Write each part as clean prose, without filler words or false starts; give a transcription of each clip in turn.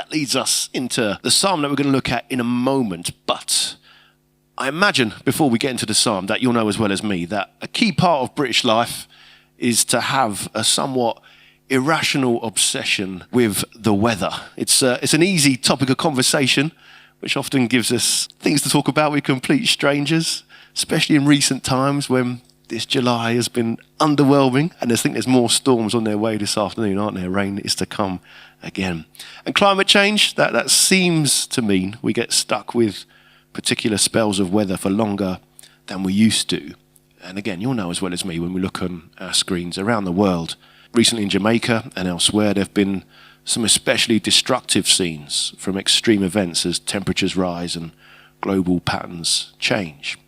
that leads us into the psalm that we're going to look at in a moment. But I imagine, before we get into the psalm, that you'll know as well as me that a key part of British life is to have a somewhat irrational obsession with the weather. It's an easy topic of conversation, which often gives us things to talk about with complete strangers, especially in recent times when this July has been underwhelming, and I think there's more storms on their way this afternoon, aren't there? Rain is to come again. And climate change, that seems to mean we get stuck with particular spells of weather for longer than we used to. And again, you'll know as well as me when we look on our screens around the world. Recently in Jamaica and elsewhere, there have been some especially destructive scenes from extreme events as temperatures rise and global patterns change.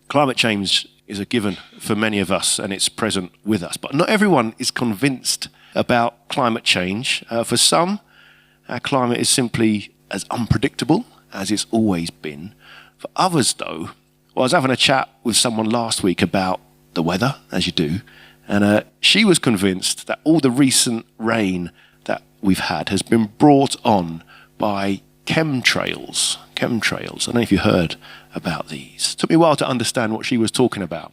Climate change is a given for many of us, and it's present with us. But not everyone is convinced about climate change. For some, our climate is simply as unpredictable as it's always been. For others, though, I was having a chat with someone last week about the weather, as you do, and she was convinced that all the recent rain that we've had has been brought on by chemtrails. I don't know if you heard about these. It took me a while to understand what she was talking about.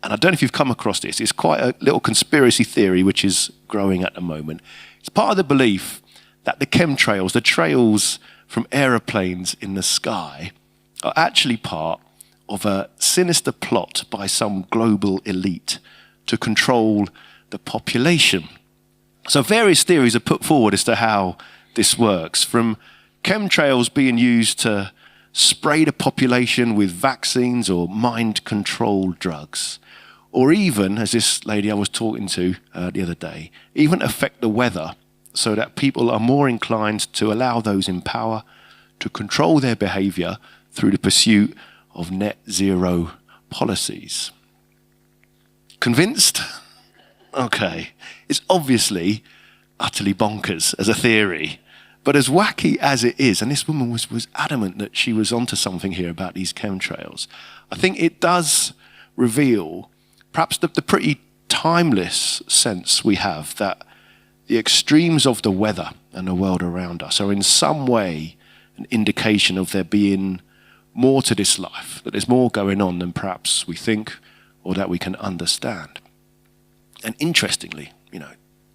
And I don't know if you've come across this. It's quite a little conspiracy theory which is growing at the moment. It's part of the belief that the chemtrails, the trails from aeroplanes in the sky, are actually part of a sinister plot by some global elite to control the population. So various theories are put forward as to how this works, from chemtrails being used to spray the population with vaccines or mind control drugs, or even, as this lady I was talking to the other day, even affect the weather so that people are more inclined to allow those in power to control their behaviour through the pursuit of net zero policies. Convinced? Okay. It's obviously utterly bonkers as a theory. But as wacky as it is, and this woman was adamant that she was onto something here about these chemtrails, I think it does reveal perhaps the pretty timeless sense we have that the extremes of the weather and the world around us are in some way an indication of there being more to this life, that there's more going on than perhaps we think or that we can understand. And interestingly,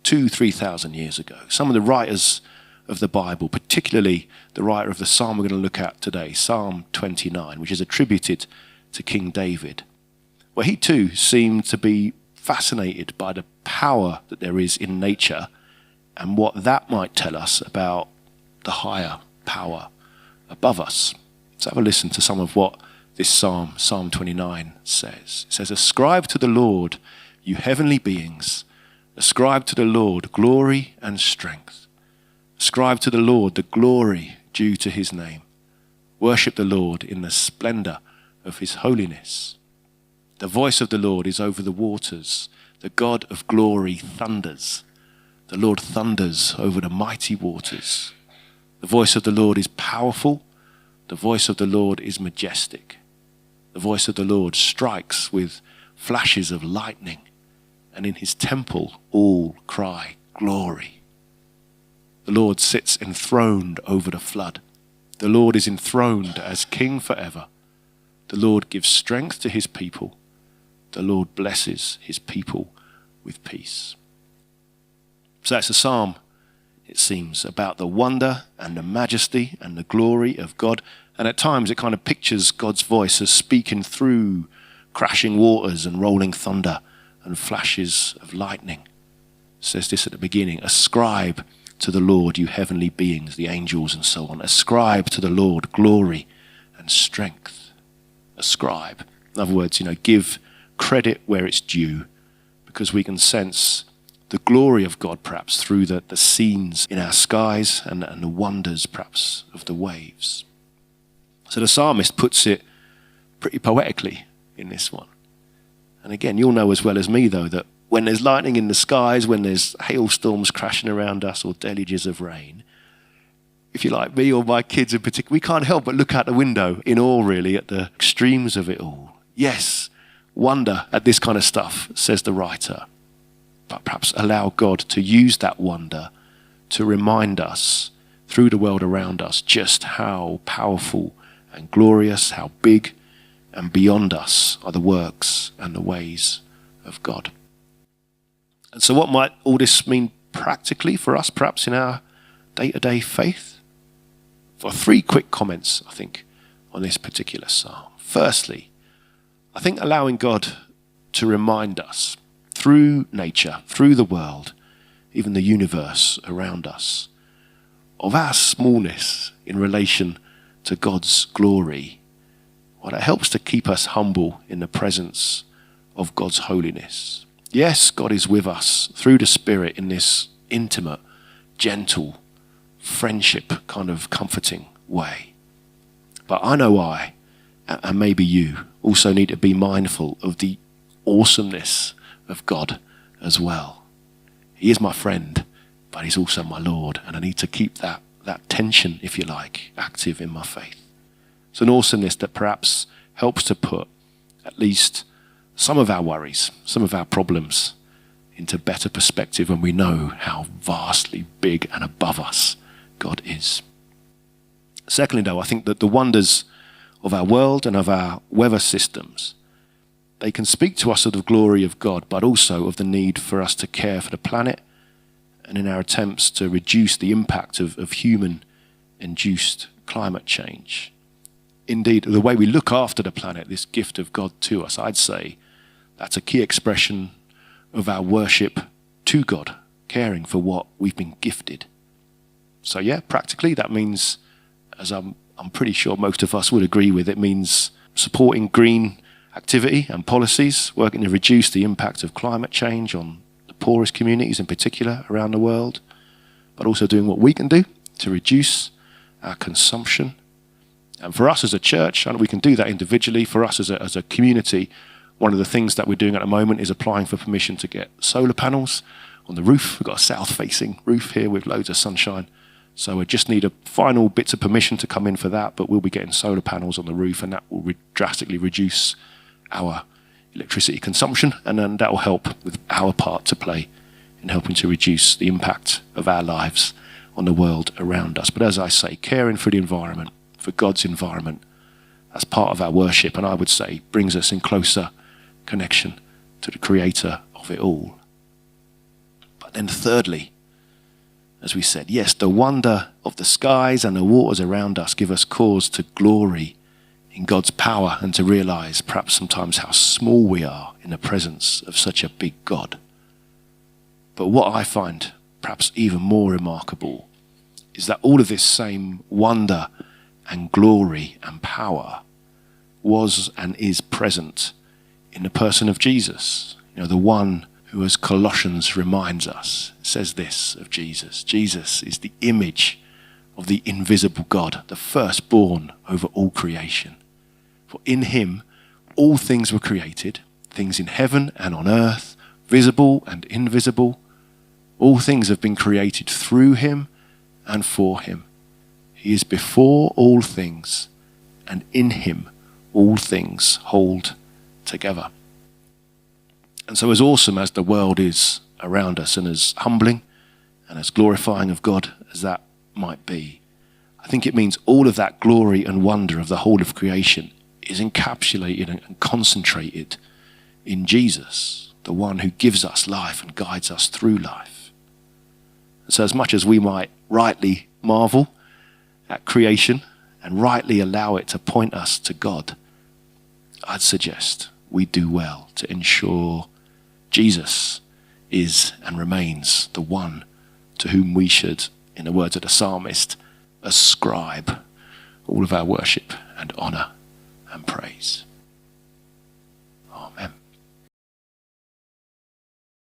2,000-3,000 years ago, some of the writers of the Bible, particularly the writer of the psalm we're going to look at today, Psalm 29, which is attributed to King David, where he too seemed to be fascinated by the power that there is in nature and what that might tell us about the higher power above us. So have a listen to some of what this psalm, Psalm 29, says. It says, "Ascribe to the Lord, you heavenly beings. Ascribe to the Lord glory and strength. Ascribe to the Lord the glory due to his name. Worship the Lord in the splendor of his holiness. The voice of the Lord is over the waters. The God of glory thunders. The Lord thunders over the mighty waters. The voice of the Lord is powerful. The voice of the Lord is majestic. The voice of the Lord strikes with flashes of lightning, and in his temple all cry glory. The Lord sits enthroned over the flood. The Lord is enthroned as king forever. The Lord gives strength to his people. The Lord blesses his people with peace." So that's a psalm, it seems, about the wonder and the majesty and the glory of God. And at times it kind of pictures God's voice as speaking through crashing waters and rolling thunder and flashes of lightning. It says this at the beginning, "Ascribe to the Lord, you heavenly beings," the angels and so on. "Ascribe to the Lord glory and strength." Ascribe. In other words, give credit where it's due, because we can sense the glory of God perhaps through the scenes in our skies and the wonders perhaps of the waves. So the psalmist puts it pretty poetically in this one. And again, you'll know as well as me, though, that when there's lightning in the skies, when there's hailstorms crashing around us or deluges of rain, if you're like me or my kids in particular, we can't help but look out the window in awe, really, at the extremes of it all. Yes, wonder at this kind of stuff, says the writer, but perhaps allow God to use that wonder to remind us through the world around us just how powerful and glorious, how big and beyond us are the works and the ways of God. And so what might all this mean practically for us, perhaps in our day-to-day faith? For 3 quick comments, I think, on this particular psalm. Firstly, I think allowing God to remind us through nature, through the world, even the universe around us, of our smallness in relation to God's glory, well, it helps to keep us humble in the presence of God's holiness. Yes, God is with us through the Spirit in this intimate, gentle, friendship kind of comforting way. But I know I, and maybe you, also need to be mindful of the awesomeness of God as well. He is my friend, but he's also my Lord, and I need to keep that tension, if you like, active in my faith. It's an awesomeness that perhaps helps to put at least some of our worries, some of our problems into better perspective when we know how vastly big and above us God is. Secondly, though, I think that the wonders of our world and of our weather systems, they can speak to us of the glory of God, but also of the need for us to care for the planet and in our attempts to reduce the impact of human-induced climate change. Indeed, the way we look after the planet, this gift of God to us, I'd say that's a key expression of our worship to God, caring for what we've been gifted. So yeah, practically that means, as I'm pretty sure most of us would agree with, it means supporting green activity and policies, working to reduce the impact of climate change on the poorest communities in particular around the world, but also doing what we can do to reduce our consumption. And for us as a church, and we can do that individually, for us as a community, one of the things that we're doing at the moment is applying for permission to get solar panels on the roof. We've got a south-facing roof here with loads of sunshine. So we just need a final bits of permission to come in for that, but we'll be getting solar panels on the roof, and that will drastically reduce our electricity consumption, and then that will help with our part to play in helping to reduce the impact of our lives on the world around us. But as I say, caring for the environment, for God's environment, as part of our worship, and I would say brings us in closer connection to the creator of it all. But then thirdly, as we said, yes, the wonder of the skies and the waters around us give us cause to glory in God's power and to realize perhaps sometimes how small we are in the presence of such a big God. But what I find perhaps even more remarkable is that all of this same wonder and glory and power was and is present in the person of Jesus. You know, the one who, as Colossians reminds us, says this of Jesus. Jesus is the image of the invisible God, the firstborn over all creation. For in him all things were created, things in heaven and on earth, visible and invisible. All things have been created through him and for him. He is before all things, and in him all things hold together. And so as awesome as the world is around us, and as humbling and as glorifying of God as that might be, I think it means all of that glory and wonder of the whole of creation is encapsulated and concentrated in Jesus, the one who gives us life and guides us through life. And so as much as we might rightly marvel at creation and rightly allow it to point us to God, I'd suggest we do well to ensure Jesus is and remains the one to whom we should, in the words of the psalmist, ascribe all of our worship and honor and praise.